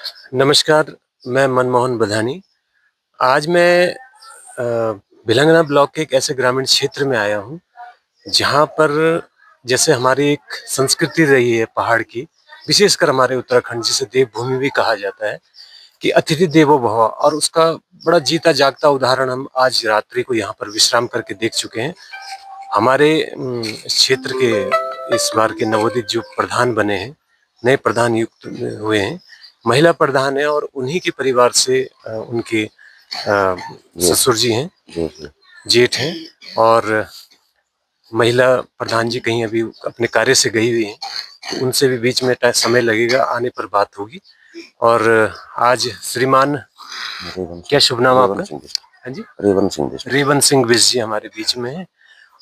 नमस्कार, मैं मनमोहन बधानी। आज मैं भिलंगना ब्लॉक के एक ऐसे ग्रामीण क्षेत्र में आया हूँ, जहाँ पर जैसे हमारी एक संस्कृति रही है पहाड़ की, विशेषकर हमारे उत्तराखंड जिसे देवभूमि भी कहा जाता है, कि अतिथि देवो भव और उसका बड़ा जीता-जागता उदाहरण हम आज रात्रि को यहाँ पर विश्राम करके देख चुके हैं। हमारे इस क्षेत्र के इस बार के नवोदित जो प्रधान बने हैं, नए प्रधान नियुक्त हुए हैं, महिला प्रधान है और उन्हीं के परिवार से उनके ससुर जी हैं, जेठ हैं और महिला प्रधान जी कहीं अभी अपने कार्य से गई हुई हैं, तो उनसे भी बीच में समय लगेगा, आने पर बात होगी। और आज श्रीमान क्या शुभ नाम आपका? हाँ जी, रेवन सिंह बिष्ट जी हमारे बीच में हैं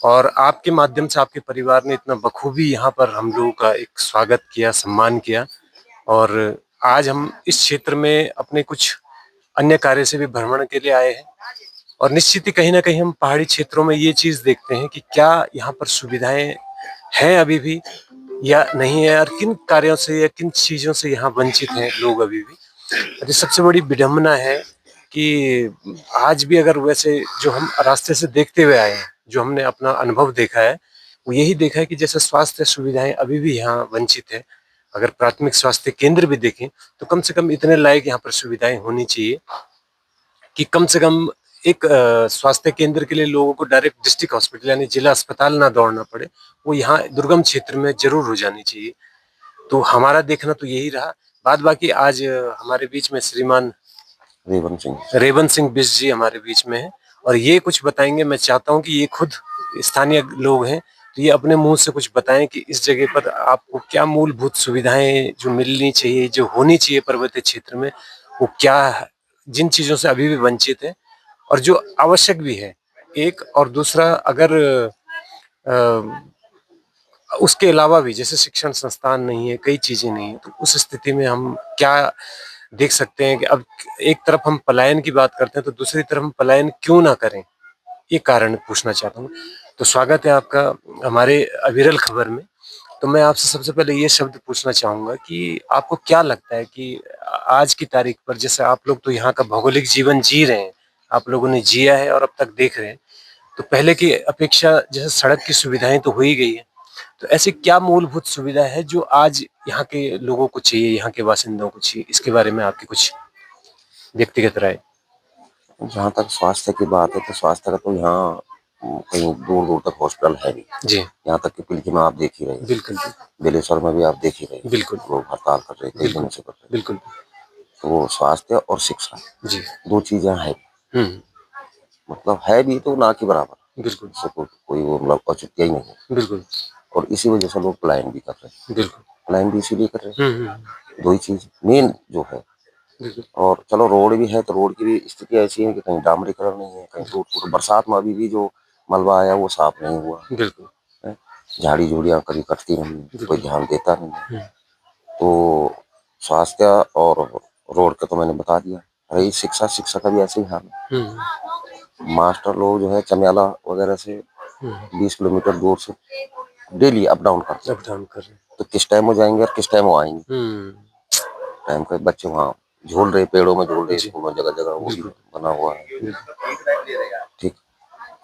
और आपके माध्यम से आपके परिवार ने इतना बखूबी यहाँ पर हम लोगों का एक स्वागत किया, सम्मान किया और आज हम इस क्षेत्र में अपने कुछ अन्य कार्य से भी भ्रमण के लिए आए हैं और निश्चित ही कहीं न कहीं हम पहाड़ी क्षेत्रों में ये चीज़ देखते हैं कि क्या यहाँ पर सुविधाएँ हैं अभी भी या नहीं है और किन कार्यों से या किन चीज़ों से यहाँ वंचित हैं लोग अभी भी। और ये सबसे बड़ी विडंबना है कि आज भी अगर वैसे जो हम रास्ते से देखते हुए आए हैं, जो हमने अपना अनुभव देखा है, वो यही देखा है कि जैसे स्वास्थ्य सुविधाएँ अभी भी यहाँ वंचित है। अगर प्राथमिक स्वास्थ्य केंद्र भी देखें, तो कम से कम इतने लायक यहाँ पर सुविधाएँ होनी चाहिए कि कम से कम एक स्वास्थ्य केंद्र के लिए लोगों को डायरेक्ट डिस्ट्रिक्ट हॉस्पिटल यानी जिला अस्पताल ना दौड़ना पड़े, वो यहाँ दुर्गम क्षेत्र में ज़रूर हो जानी चाहिए। तो हमारा देखना तो यही रहा। बाद बाकी आज हमारे बीच में श्रीमान रेवन सिंह बिष्ट जी हमारे बीच में हैं और ये कुछ बताएँगे। मैं चाहता हूँ कि ये खुद स्थानीय लोग हैं, तो ये अपने मुँह से कुछ बताएँ कि इस जगह पर आपको क्या मूलभूत सुविधाएँ जो मिलनी चाहिए, जो होनी चाहिए पर्वतीय क्षेत्र में, वो क्या है? जिन चीज़ों से अभी भी वंचित हैं और जो आवश्यक भी है। एक और दूसरा अगर उसके अलावा भी जैसे शिक्षण संस्थान नहीं है, कई चीज़ें नहीं है, तो उस स्थिति में हम क्या देख सकते हैं कि अब एक तरफ हम पलायन की बात करते हैं, तो दूसरी तरफ हम पलायन क्यों ना करें? ये कारण पूछना चाहता हूँ। तो स्वागत है आपका हमारे अविरल खबर में। तो मैं आपसे सबसे पहले ये शब्द पूछना चाहूँगा कि आपको क्या लगता है कि आज की तारीख पर जैसे आप लोग तो यहाँ का भौगोलिक जीवन जी रहे हैं, आप लोगों ने जिया है और अब तक देख रहे हैं। तो पहले की अपेक्षा जैसे सड़क की सुविधाएँ तो हो ही गई हैं। तो ऐसी क्या मूलभूत सुविधा है जो आज यहाँ के लोगों को चाहिए, यहाँ के बासिंदों को चाहिए? इसके बारे में आपकी कुछ व्यक्तिगत राय? जहाँ तक स्वास्थ्य की बात है तो स्वास्थ्य का तो यहाँ कहीं दूर-दूर तक हॉस्पिटल है नहीं। जी। यहाँ तक कि पिलकी में आप देख ही रहे हैं। बिल्कुल, बिल्कुल। बेलेश्वर में भी आप देख ही रहे हैं। बिल्कुल। लोग हड़ताल कर रहे हैं, कई बिल्कुल, दिनों से कर रहे हैं। बिल्कुल। तो स्वास्थ्य और शिक्षा जी। 2 चीज़ें हैं। हुँ, मतलब है भी तो ना के बराबर। बिल्कुल, इससे कोई वो मतलब औचित्य ही नहीं है बिल्कुल, और इसी वजह से लोग पलायन भी कर रहे हैं। बिल्कुल। पलायन भी इसीलिए कर रहे हुँ, हैं। हुँ, 2 ही चीज़ मेन जो है बिल्कुल, और चलो रोड भी है तो रोड की भी स्थिति ऐसी है कि कहीं डामरीकरण नहीं है, कहीं बिल्कुल, टूट-फूट बरसात में अभी भी जो मलबा आया वो साफ नहीं हुआ बिल्कुल, है। झाड़ी-झूड़ियाँ कभी कटती नहीं है, कोई बिल्कुल। ध्यान देता नहीं है। हुँ, तो स्वास्थ्य और रोड का तो मैंने बता दिया। रही शिक्षा, शिक्षा का भी ऐसे ही हाल है। हुँ, मास्टर लोग जो है चमियाला वगैरह से हुँ, 20 किलोमीटर दूर से डेली अप डाउन करते अप हैं। डाउन कर रहे हैं। तो किस टाइम वो जाएँगे और किस टाइम वो आएँगे। हुँ, टाइम पे बच्चे वहाँ झूल रहे, पेड़ों में झूल रहे, जी, स्कूल में जगह-जगह वो भी बिल्कुल, बना हुआ है। बिल्कुल। ठीक।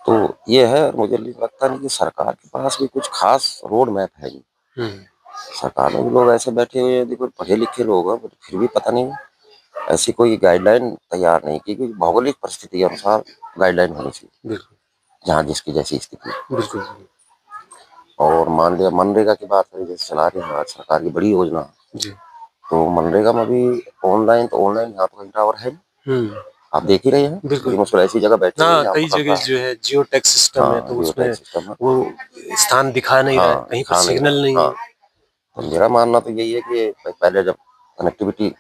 तो ये है और मुझे लगता नहीं कि सरकार के पास भी कुछ खास रोड मैप है नहीं। हुँ, सरकार में भी लोग ऐसे बैठे हुए हैं, देखो पढ़े-लिखे लोग हैं, बट फिर भी पता नहीं ऐसी कोई गाइडलाइन तैयार नहीं की कि भौगोलिक परिस्थिति के अनुसार गाइडलाइन होनी चाहिए, बिल्कुल, जहाँ जिसकी जैसी स्थिति है। बिल्कुल, और मान लिया मनरेगा की बात करें जैसे चला रही है आज सरकार की बड़ी योजना, जी। तो मनरेगा में भी ऑनलाइन यहाँ तो कहीं टावर है नहीं। हुँ, आप देख ही रहे हैं, बिल्कुल। बड़ी मुश्किल ऐसी जगह बैठे हुए हैं हाँ, जहाँ कई पकड़ता जगह है। जो है जियो टैग सिस्टम है, हाँ, तो जियो उसमें टैग सिस्टम है। वो स्थान दिखा नहीं रहा है, हाँ, कहीं पर दिखा नहीं सिग्नल रहा। नहीं है। हाँ, तो मेरा मानना तो यही है कि पहले जब कनेक्टिविटी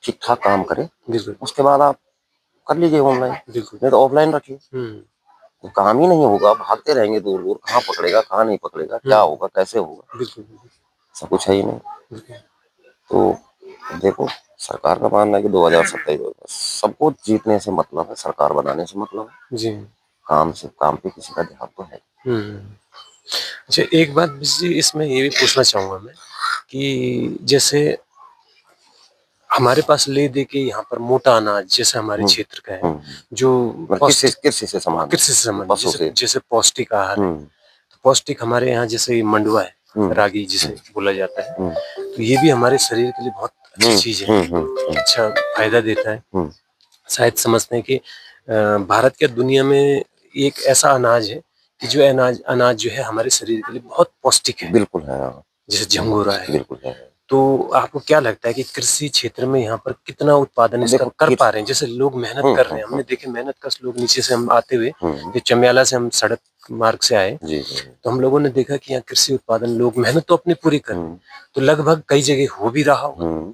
ठीक-ठाक काम करे, बिल्कुल, उसके बाद आप कर लीजिए ऑनलाइन, बिल्कुल। नहीं तो ऑफलाइन रखिए। हुँ, तो काम ही नहीं होगा, भागते रहेंगे दूर-दूर, कहाँ पकड़ेगा, कहाँ नहीं पकड़ेगा, हुँ, क्या होगा, कैसे होगा, बिल्कुल, बिल्कुल, ऐसा कुछ है ही नहीं। बिल्कुल। तो देखो, सरकार का मानना है कि 2027 सबको जीतने से मतलब है, सरकार बनाने से मतलब है, जी। काम पे किसी का ध्यान तो है। हुँ। अच्छा एक बात जी इसमें ये भी पूछना चाहूँगा मैं कि जैसे हमारे पास ले दे के यहाँ पर मोटा अनाज जैसे हमारे हम्म, क्षेत्र का है, हम्म, जो मतलब पौष्टिक कृषि से कृषि संबंधित, से संबंधित पशु जैसे से। जैसे पौष्टिक आहार है, हम्म, तो पौष्टिक हमारे यहाँ जैसे मंडुआ है, हम्म, रागी जिसे हम्म, बोला जाता है, हम्म, तो ये भी हमारे शरीर के लिए बहुत अच्छी हम्म, चीज है, हम्म, अच्छा फायदा देता है। हम्म, शायद समझते हैं कि भारत या दुनिया में एक ऐसा अनाज है कि जो अनाज अनाज जो है हमारे शरीर के लिए बहुत पौष्टिक है, बिल्कुल है, हाँ, जैसे झंगोरा है। बिल्कुल है। तो आपको क्या लगता है कि कृषि क्षेत्र में यहाँ पर कितना उत्पादन अब इसका देखो कर पा रहे हैं? जैसे लोग मेहनत कर रहे हैं, हम्म, हमने देखे मेहनत कश लोग नीचे से हम आते हुए, हम्म, जो चमियाला से हम सड़क मार्ग से आए, जी, जी, तो हम लोगों ने देखा कि यहाँ कृषि उत्पादन लोग मेहनत तो अपनी पूरी कर रहे हैं, हम्म, तो लगभग कई जगह हो भी रहा होगा। हम्म,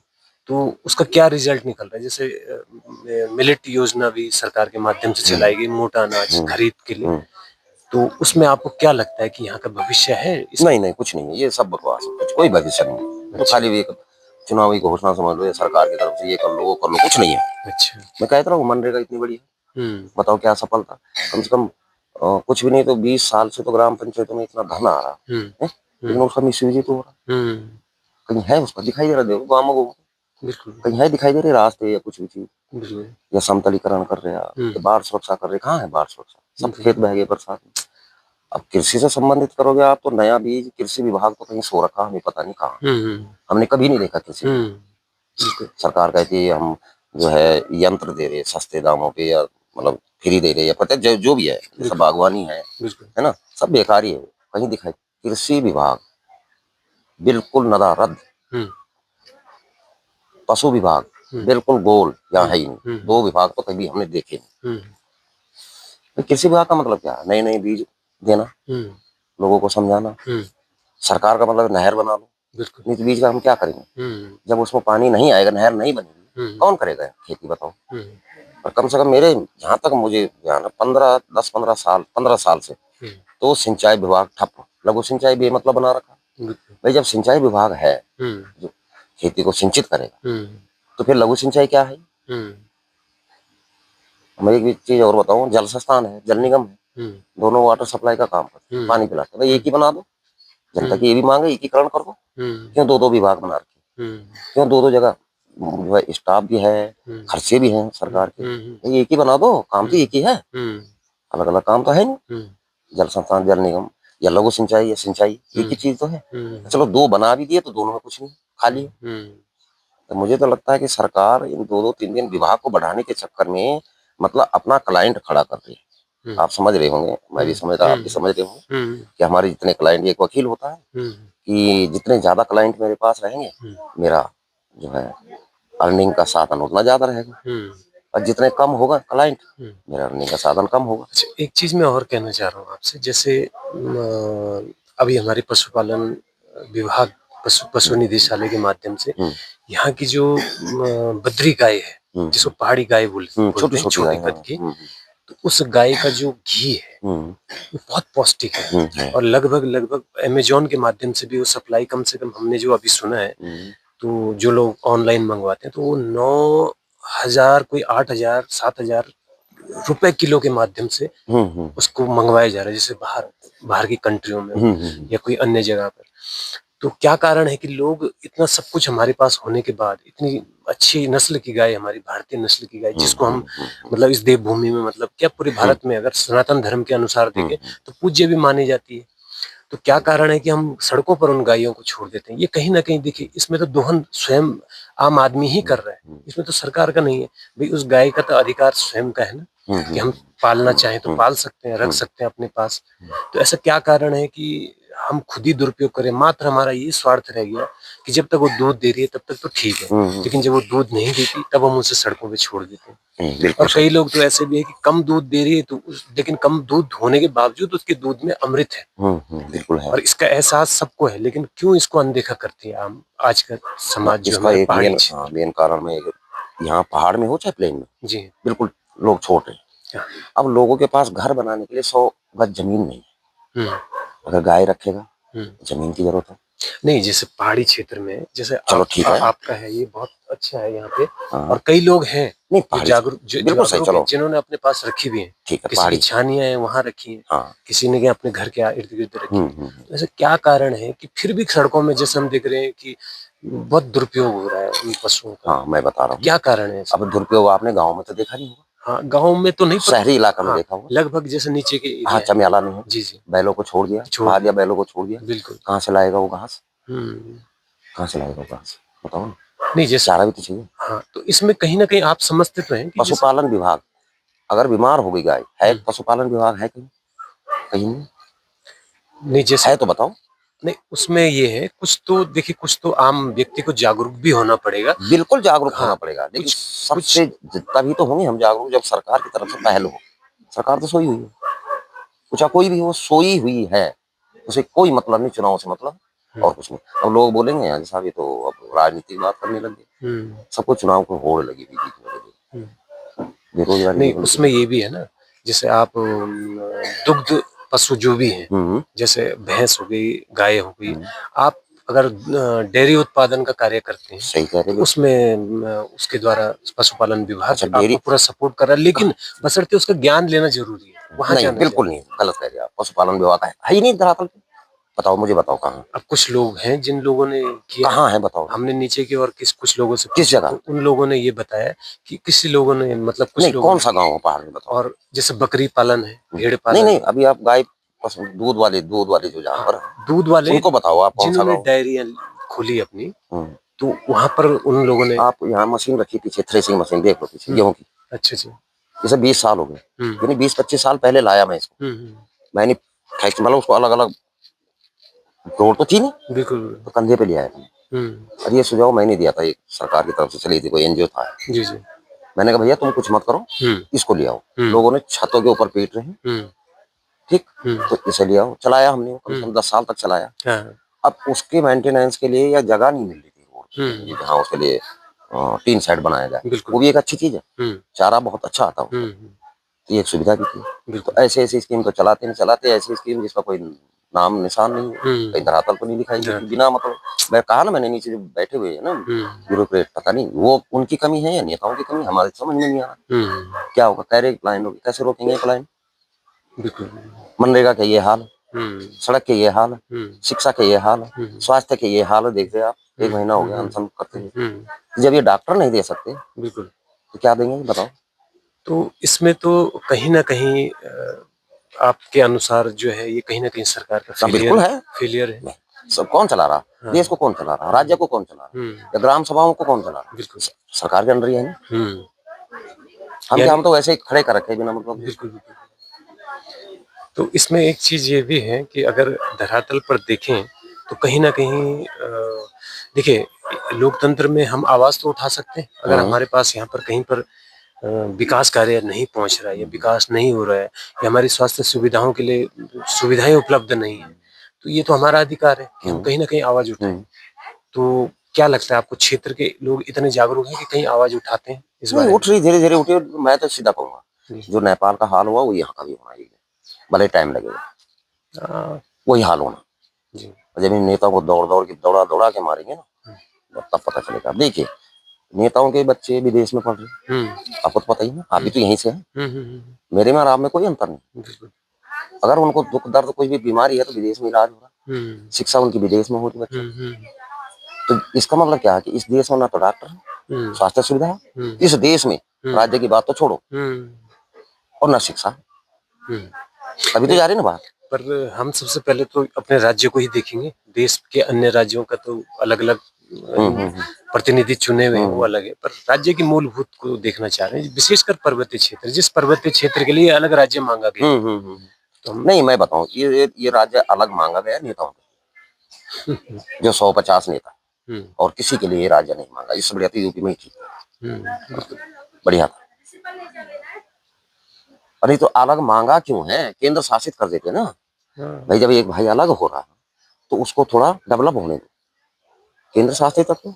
तो उसका क्या रिजल्ट निकल रहा है? जैसे मिलेट योजना भी सरकार के माध्यम से हम्म, चलाई गई मोटा अनाज हम्म, खरीद के लिए, हम्म। तो उसमें आपको क्या लगता है कि यहाँ का भविष्य है नहीं, इसमें? नहीं, कुछ नहीं है, ये सब बकवास है, कुछ कोई भविष्य नहीं है। तो अच्छा, खाली भी एक चुनावी घोषणा समझ लो, या सरकार की तरफ से ये कर लो, वो कर लो, कुछ नहीं है। अच्छा। मैं कहता रहा हूँ मनरेगा इतनी बड़ी है, हुँ, बताओ क्या सफलता? कम से कम कुछ भी नहीं तो 20 साल से तो ग्राम पंचायतों में इतना धन आ रहा हुँ, है, हुँ, लेकिन उसका मिसयूज ही तो हो रहा है। हुँ, कहीं है उसका दिखाई दे रहा? देखो गाँव में घूमो, बिल्कुल, कहीं है दिखाई दे रही रास्ते या कुछ भी चीज, बिल्कुल। या समतलीकरण कर रहे हैं, हुँ, या बाढ़ सुरक्षा कर रहे हैं? कहाँ है बाढ़ सुरक्षा? सब बिल्कुल। खेत बह गए बरसात में। अब कृषि से संबंधित करोगे आप तो नया बीज कृषि विभाग तो कहीं सो रखा, हमें पता नहीं कहाँ। हुँ, हुँ, हमने कभी नहीं देखा कृषि हुँ, विभाग। बिल्कुल। सरकार कहती है हम जो है यंत्र दे रहे हैं सस्ते दामों पे, या मतलब फ्री दे रहे हैं, या पता है जो भी है, जैसा बिल्कुल, बागवानी बिल्कुल। है ना, सब बेकार ही है। कहीं दिखाई कृषि विभाग बिल्कुल नदारद, हुँ, पशु विभाग हुँ, बिल्कुल गोल, यहाँ हुँ, है ही नहीं। हुँ, दो विभाग तो कभी हमने देखे नहीं। हुँ, तो कृषि विभाग का मतलब क्या है? नए नए बीज देना, हुँ, लोगों को समझाना। हुँ, सरकार का मतलब नहर बना लो, बिल्कुल। नहीं तो बीज का हम क्या करेंगे? हुँ, जब उसमें पानी नहीं आएगा, नहर नहीं बनेगी, हुँ, कौन करेगा खेती बताओ? हुँ, और कम से कम मेरे जहाँ तक मुझे ध्यान है, 15 से हुँ, तो सिंचाई विभाग ठप, लघु सिंचाई बेमतलब बना रखा। बिल्कुल। भाई जब सिंचाई विभाग है हुँ, जो खेती को सिंचित करेगा, हुँ, तो फिर लघु सिंचाई क्या है? हुँ, मैं एक चीज और बताऊं, जल संस्थान है, जल निगम है, हुँ, दोनों वाटर सप्लाई का काम करते हैं, हुँ, पानी पिलाते हैं। भाई हुँ, एक ही बना दो, जनता हुँ, की ये भी मांग है, एकीकरण कर दो। हुँ, क्यों दो दो विभाग बना रखे? हुँ, क्यों दो दो जगह जो है स्टाफ भी है, हुँ, खर्चे भी हैं हुँ, सरकार के? हुँ, भाई एक ही बना दो, काम तो हुँ, एक ही है, हुँ, अलग अलग काम तो है नहीं। हुँ, जल संस्थान, जल निगम, या लघु सिंचाई या सिंचाई, एक हुँ, ही चीज तो है। हुँ, चलो दो बना भी दिए तो दोनों में कुछ नहीं, खाली है। हुँ, तो मुझे तो लगता है कि सरकार इन दो दो तीन तीन विभाग को बढ़ाने के चक्कर में मतलब अपना क्लाइंट खड़ा कर रही है। हुँ, आप समझ रहे होंगे, मैं हुँ, भी समझ रहा, आप भी हुँ, समझ रहे होंगे हुँ, कि हमारे जितने क्लाइंट, एक वकील होता है हुँ, कि जितने ज्यादा क्लाइंट मेरे पास रहेंगे, हुँ, मेरा जो है अर्निंग का साधन उतना ज्यादा रहेगा, हुँ, और जितने कम होगा क्लाइंट, हुँ। मेरा अर्निंग का साधन कम होगा। अच्छा, एक चीज़ मैं और कहना चाह रहा हूँ आपसे, जैसे अभी हमारे पशुपालन विभाग, पशु पशु हम्म, निदेशालय के माध्यम से हम्म, यहाँ की जो बद्री गाय है, जिसको हम्म, पहाड़ी गाय बोलते छोटी हैं, छोटी छोटे गाय, हाँ, कद की, तो उस गाय का जो घी है, हम्म, वो बहुत पौष्टिक है, है, और लगभग लगभग अमेज़न के माध्यम से भी वो सप्लाई, कम से कम हमने जो अभी सुना है, हम्म, तो जो लोग ऑनलाइन मंगवाते हैं, तो वो 9,000, कोई 8,000, 7,000 रुपए किलो के माध्यम से हम्म, हम्म, उसको मंगवाया जा रहा है, जैसे बाहर बाहर की कंट्रियों में हो हम्म, या कोई अन्य जगह पर। तो क्या कारण है कि लोग इतना सब कुछ हमारे पास होने के बाद, इतनी अच्छी नस्ल की गाय, हमारी भारतीय नस्ल की गाय, हम्म, जिसको हम हम्म, मतलब इस देवभूमि में, मतलब क्या पूरे हम्म, भारत में अगर सनातन धर्म के अनुसार देखें हम्म, तो पूज्य भी मानी जाती है, तो क्या कारण है कि हम सड़कों पर उन गायों को छोड़ देते हैं? ये कहीं ना कहीं देखिए, इसमें तो दोहन स्वयं आम आदमी ही कर रहा है, हम्म, इसमें तो सरकार का नहीं है। भाई उस गाय का तो अधिकार स्वयं का है ना, हम्म, कि हम पालना चाहें तो हम्म, पाल सकते हैं, रख हम्म, सकते हैं अपने पास। तो ऐसा क्या कारण है कि हम खुद ही दुरुपयोग करें? मात्र हमारा ये स्वार्थ रह गया कि जब तक वो दूध दे रही है तब तक तो ठीक है, लेकिन जब वो दूध नहीं देती तब हम उसे सड़कों पे छोड़ देते हैं। बिल्कुल और सही। कई लोग तो ऐसे भी है कि कम दूध दे रही है तो लेकिन कम दूध होने के बावजूद उसके दूध में अमृत है, बिल्कुल है। और इसका एहसास सबको है, लेकिन क्यों इसको अनदेखा करती है आम आज का ना समाज जो इसका हमारे एक पहाड़ी मेन, क्षेत्र? मेन कारण में यहाँ पहाड़ में हो चाहे प्लेन में, जी। बिल्कुल लोग छोड़ रहे हैं। हाँ। अब लोगों के पास घर बनाने के लिए 100 गज जमीन नहीं है। हुँ, अगर गाय रखेगा, हुँ। जमीन की जरूरत है। नहीं, जैसे पहाड़ी क्षेत्र में, जैसे चलो ठीक है, आपका है, ये बहुत अच्छा है यहाँ पे, हाँ, और कई लोग हैं नहीं जो पहाड़ी से बिल्कुल सही, जागरूक हैं, चलो जिन्होंने अपने पास रखी भी हैं। ठीक है किसी की पहाड़ी, छानियाँ हैं, वहाँ रखी हैं, हाँ, किसी ने क्या अपने घर के इर्द-गिर्द रखी हैं। हम्म, तो ऐसा क्या कारण है कि फिर भी सड़कों में जैसे हम देख रहे हैं कि बहुत दुरुपयोग हो रहा है उन पशुओं का। हाँ, मैं बता रहा हूँ। क्या कारण है इसका? अब दुरुपयोग आपने गाँव में तो देखा नहीं होगा, हाँ, गाँव में तो नहीं, पर शहरी इलाका में हाँ, देखा होगा। लगभग जैसे नीचे के हाँ, एरिया है। चमेला नहीं है, जी, जी, बैलों को छोड़ दिया, छोड़ बाहर या दिया। बैलों को छोड़ दिया, बिल्कुल। कहाँ से लाएगा वो घास? हुँ। कहाँ से लाएगा वो घास? बताओ ना, नहीं, जैसे चारा भी तो चाहिए। हाँ, तो इसमें कहीं न कहीं आप समझते तो हैं कि जैसे पशुपालन विभाग, अगर बीमार हो गई गाय, है हुँ, पशुपालन विभाग है कहीं? कहीं नहीं, नहीं जैसे है तो बताओ? नहीं, उसमें ये है, कुछ तो देखिए, कुछ तो आम व्यक्ति को जागरूक भी होना पड़ेगा। बिल्कुल जागरूक होना हाँ, पड़ेगा, लेकिन कुछ कुछ सबसे तभी तो होंगे हम जागरूक जब सरकार की तरफ से पहल हो। सरकार तो सोई हुई है, चाहे कोई भी हो सोई हुई है, उसे कोई मतलब नहीं, चुनाव से मतलब हुँ, और कुछ नहीं। अब लोग बोलेंगे यार साहब ये तो अब राजनीतिक बात करने लग गए, हुँ, सबको चुनाव को होड़ लगी हुई दिखने लगी, हुँ। बेरोजगारी नहीं, लेवल की उसमें है। ये भी है ना, जैसे आप दुग्ध पशु जो भी हैं, हम्म जैसे भैंस हो गई, गाय हो गई, हम्म, आप अगर डेयरी उत्पादन का कार्य करते हैं, सही कह तो रहे हो। उसमें उसके द्वारा पशुपालन अच्छा विभाग आपको डेयरी, पूरा सपोर्ट कर रहा है, लेकिन बशर्ते उसका ज्ञान लेना ज़रूरी है, वहाँ नहीं जाना बिल्कुल चाहिए। नहीं, गलत कह रहे हो आप, पशुपालन विभाग है ही नहीं धरातल पे। बताओ, मुझे बताओ कहाँ? अब कुछ लोग हैं जिन लोगों ने किया है, कहाँ है बताओ? हमने नीचे की और कुछ लोगों से किस पूछा, जगह? तो उन लोगों ने ये बताया कि किसी लोगों ने, मतलब कुछ नहीं, लोगों कौन ने, सा गाँव है पहाड़ में बताओ? और जैसे बकरी पालन है, भेड़ नहीं पालन नहीं, है। अभी आप गाय दूध वाले जो हाँ, जानवर हैं दूध वाले उनको बताओ आप कौन सा जिन्होंने गाँव? डायरियाँ खोली अपनी, हम्म, तो वहाँ पर उन लोगों ने आप यहाँ मशीन रखी पीछे, थ्रेसिंग मशीन देख लो पीछे हुँ, गेहूं की, अच्छा जी। जैसे 20 साल हो गए, हुँ, यानी 20-25 साल पहले लाया मैं इसको, हुँ, हुँ। मैंने मतलब उसको अलग अलग जोड़ तो थी नहीं, बिल्कुल, तो कंधे पे लिया है। हुँ, और ये सुझाव मैंने दिया था, एक सरकार की तरफ से चली थी, कोई एनजीओ था, जी, जी। मैंने कहा भैया तुम कुछ मत करो, हुँ, इसको ले आओ, हुँ, लोगों ने छतों के ऊपर पीट रहे हैं, हुँ, ठीक, हुँ, तो इसे ले आओ, चलाया हमने कम से हुँ, कम 10 साल तक चलाया। हाँ, अब उसके मेंटेनेंस के लिए या जगह नहीं मिल रही थी रोड हुँ, पे, जहाँ उसके लिए टीन शेड बनाया जाए, बिल्कुल, वो भी एक अच्छी चीज है, हुँ, चारा बहुत अच्छा आता है उसका, हुँ, तो ये एक सुविधा भी थी। तो बिल्कुल, ऐसे ऐसी स्कीम तो चलाते नहीं चलाते, ऐसी स्कीम जिसका कोई नाम निशान नहीं है, कहीं हुँ, धरातल पर नहीं दिखाई देती, हाँ, बिना मतलब, मैं कहा ना मैंने नीचे जो बैठे हुए हैं ना हुँ, ब्यूरोक्रेट, पता नहीं वो उनकी कमी है या नेताओं की कमी, हमारे समझ में नहीं आ रहा। हुँ, क्या होगा, कह रहे पलायन होगी, कैसे रोकेंगे पलायन? बिल्कुल, मनरेगा का ये हाल, हुँ, सड़क के ये हाल, हुँ, शिक्षा के ये हाल, हुँ, स्वास्थ्य के ये हाल, देख रहे आप, हुँ, 1 महीना हो हुँ, गया हुँ, अनशन करते हुए। हुँ, जब ये डॉक्टर नहीं दे सकते बिल्कुल। तो क्या देंगे बताओ? तो इसमें तो कहीं न कहीं आपके अनुसार जो है, ये कहीं न कहीं सरकार का हाँ बिल्कुल है, फेलियर है। सब कौन चला रहा? हाँ, देश को कौन चला रहा? राज्य को कौन चला रहा? हुँ, या ग्राम सभाओं को कौन चला रहा? बिल्कुल, सरकार के अंडर ही है ना। हुँ, हम क्या, यानी हम तो वैसे ही खड़े कर रखे हैं बिना मतलब के। बिल्कुल, बिल्कुल। तो इसमें एक चीज़ ये भी है कि अगर धरातल पर देखें, तो कहीं न कहीं देखिए, लोकतंत्र में हम आवाज़ तो उठा सकते हैं, अगर हम्म हमारे पास यहाँ पर कहीं पर विकास कार्य नहीं पहुँच रहा है, या विकास नहीं हो रहा है, या हमारी स्वास्थ्य सुविधाओं के लिए सुविधाएँ उपलब्ध नहीं है, तो ये तो हमारा अधिकार है कि हम हम्म कहीं न कहीं आवाज़ उठाएँ। हम्म। तो क्या लगता है आपको, क्षेत्र के लोग इतने जागरूक हैं कि कहीं आवाज़ उठाते हैं इस नहीं बारे में? उठ रही, धीरे धीरे उठी, मैं तो सीधा कहूंगा, जी। जो नेपाल का हाल हुआ वो यहाँ का भी होना चाहिए, भले टाइम लगेगा, हाँ, वही हाल होना। जी। और जब इन नेताओं को दौड़ दौड़ के दौड़ा दौड़ा के मारेंगे ना, तब पता चलेगा। देखिए, नेताओं के बच्चे विदेश में पढ़ रहे हैं, हुँ, आपको तो पता ही है, आप भी हुँ, तो यहीं से हैं, हुँ, हुँ, हुँ, मेरे में और आप में कोई अंतर नहीं। बिल्कुल। अगर उनको दुख दर्द कोई भी बीमारी है तो विदेश में इलाज हो रहा है, हुँ, शिक्षा उनकी विदेश में हो रही बच्चों हुँ, की। हुँ, तो इसका मतलब क्या है कि इस देश में ना तो डॉक्टर है, हुँ, स्वास्थ्य सुविधा है, हुँ, इस देश में हुँ, राज्य की बात तो छोड़ो, हुँ, और ना शिक्षा, हुँ। तभी तो नहीं, जा रही है ना बात। पर हम सबसे पहले तो अपने राज्य को ही देखेंगे, देश के अन्य राज्यों का तो अलग-अलग हम्म। प्रतिनिधि चुने हुए हैं, वो हम्म अलग है, पर राज्य की मूलभूत को देखना चाह रहे हैं, विशेषकर पर्वतीय क्षेत्र, जिस पर्वतीय क्षेत्र के लिए अलग राज्य माँगा गया, हम्म। तो हम नहीं मैं बताऊं, ये राज्य अलग मांगा गया नेताओं को, जो 150 नेता, हुँ, और किसी के लिए ये राज्य नहीं मांगा, इससे बढ़िया तो यूपी में ही ठीक था, हुँ, बिल्कुल, बढ़िया था। अरे तो अलग मांगा क्यों है, केंद्र शासित कर देते ना हाँ, भाई, जब एक भाई अलग हो रहा है तो उसको थोड़ा डेवलप होने दो, केंद्र शासित तत्व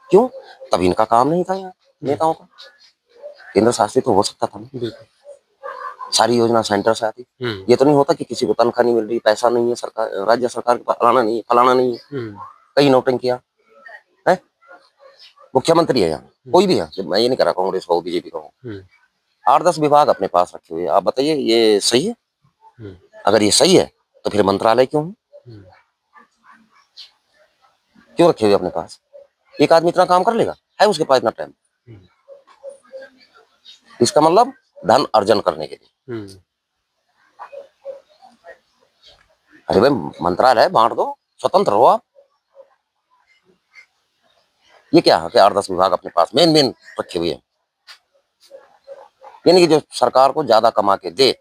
क्यों? तब इनका काम नहीं था यहाँ हुँ, नेताओं का, केंद्र शासित तो हो सकता था ना, बिल्कुल, सारी योजना सेंटर से आती। हुँ, ये तो नहीं होता कि किसी को तनख्वाह नहीं मिल रही, पैसा नहीं है, सरकार राज्य सरकार के पास फलाना नहीं है, हुँ, कई नौटंकियां है। मुख्यमंत्री है यहाँ, हुँ, कोई भी है, मैं ये नहीं कह रहा कांग्रेस का हो बीजेपी का हो, हुँ, 8-10 विभाग अपने पास रखे हुए, आप बताइए ये सही है? हुँ, अगर ये सही है तो फिर मंत्रालय क्यों है? हुँ, क्यों रखे हुए अपने पास? एक आदमी इतना काम कर लेगा? है उसके पास इतना टाइम? इसका मतलब धन अर्जन करने के लिए। अरे भाई, मंत्रालय बांट दो, स्वतंत्र हो आप। ये क्या है कि 8-10 विभाग अपने पास मेन रखे हुए हैं, यानी कि जो सरकार को ज्यादा कमा के दे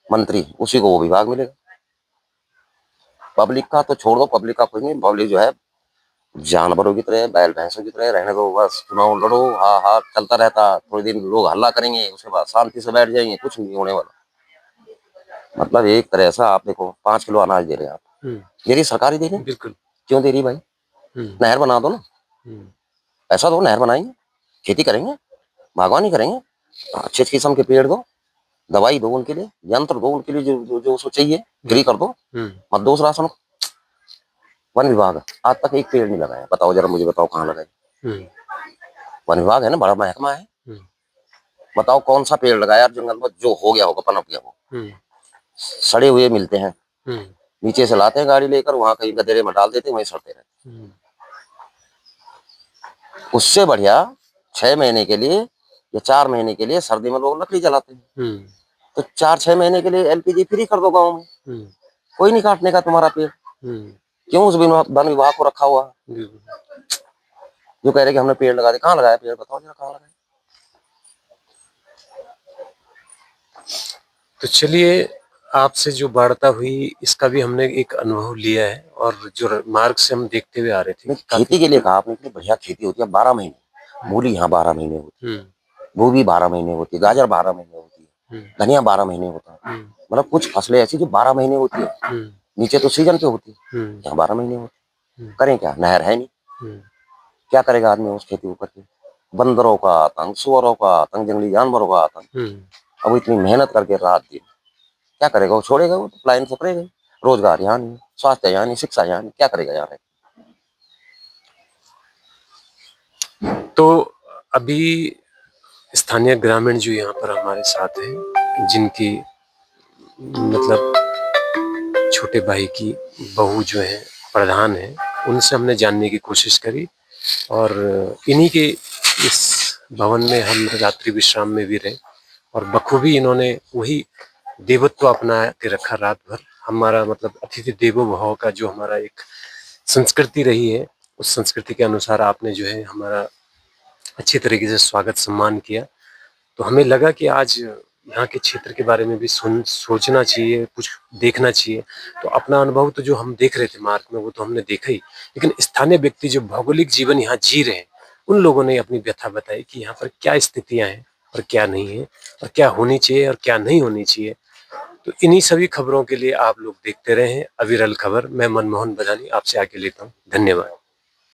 मंत्री, उसी को वो विभाग मिलेगा। पब्लिक का तो छोड़ दो, पब्लिक का कुछ नहीं, पब्लिक जो है जानवरों की तरह, बैल भैंसों की तरह रहने दो, बस चुनाव लड़ो, हा हा चलता रहता, थोड़ी दिन लोग हल्ला करेंगे, उसके बाद शांति से बैठ जाएंगे, कुछ नहीं होने वाला। मतलब एक तरह से आप देखो, 5 किलो अनाज दे रहे हैं आप, दे रही सरकार ही दे रही है। बिल्कुल। क्यों दे रही भाई? नहर बना दो ना, पैसा दो, नहर बनाएंगे, खेती करेंगे, बागवानी करेंगे, अच्छे किस्म के पेड़ दो, दवाई दो उनके लिए, यंत्र दो उनके लिए, जो जो, जो उसको चाहिए फ्री कर दो, मत दो उस राशन को। वन विभाग आज तक एक पेड़ नहीं लगाया, बताओ जरा, मुझे बताओ कहाँ लगाए? वन विभाग है ना, बड़ा महकमा है, बताओ कौन सा पेड़ लगाया जंगल में जो हो गया होगा, पनप गया हो? सड़े हुए मिलते हैं, नीचे से लाते हैं गाड़ी लेकर, वहां कहीं गदेरे में डाल देते हैं, वहीं सड़ते रहते। उससे बढ़िया 6 महीने के लिए या 4 महीने के लिए सर्दी में लोग लकड़ी जलाते हैं, तो 4-6 महीने के लिए एलपीजी फ्री कर दो गाँव में, कोई नहीं काटने का तुम्हारा पेड़। क्यों उस वन विभाग को रखा हुआ? जो कह रहे कि हमने पेड़ लगा दिए, कहाँ लगाया पेड़, बताओ जरा कहाँ लगाया? तो चलिए, आपसे जो वार्ता हुई इसका भी हमने एक अनुभव लिया है, और जो मार्ग से हम देखते हुए आ रहे थे। खेती के लिए कहा आपने, इतनी बढ़िया खेती होती है 12 महीने, मूली यहाँ 12 महीने होती है, गोभी 12 महीने होती है, गाजर 12 महीने होती है, धनिया 12 महीने होता है। मतलब कुछ फसलें ऐसी जो 12 महीने होती है, नीचे तो सीजन पे होती है, यहाँ 12 महीने होती है। करें क्या? नहर है नहीं, क्या करेगा आदमी उस खेती को करके? बंदरों का आतंक, सुअरों का आतंक, जंगली जानवरों का आतंक। अब इतनी मेहनत करके रात दिन क्या करेगा? वो छोड़ेगा? वो तो पलायन से करेगा। रोजगार यहाँ नहीं, स्वास्थ्य यहाँ नहीं, शिक्षा यहाँ नहीं, क्या करेगा यहाँ? तो अभी स्थानीय ग्रामीण जो यहाँ पर हमारे साथ हैं, जिनकी मतलब छोटे भाई की बहू जो है प्रधान है, उनसे हमने जानने की कोशिश करी, और इन्हीं के इस भवन में हम रात्रि विश्राम में भी रहे, और बखूबी इन्होंने वही देवत्व अपना के रखा रात भर। हमारा मतलब अतिथि देवो भव का जो हमारा एक संस्कृति रही है, उस संस्कृति के अनुसार आपने जो है हमारा अच्छी तरीके से स्वागत सम्मान किया। तो हमें लगा कि आज यहाँ के क्षेत्र के बारे में भी सोचना चाहिए, कुछ देखना चाहिए। तो अपना अनुभव तो जो हम देख रहे थे मार्ग में, वो तो हमने देखा ही, लेकिन स्थानीय व्यक्ति जो भौगोलिक जीवन यहाँ जी रहे हैं, उन लोगों ने अपनी व्यथा बताई कि यहाँ पर क्या स्थितियां हैं और क्या नहीं है, और क्या होनी चाहिए और क्या नहीं होनी चाहिए। तो इन्हीं सभी खबरों के लिए आप लोग देखते रहे अविरल खबर। मैं मनमोहन बदानी आपसे आगे लेता हूँ। धन्यवाद।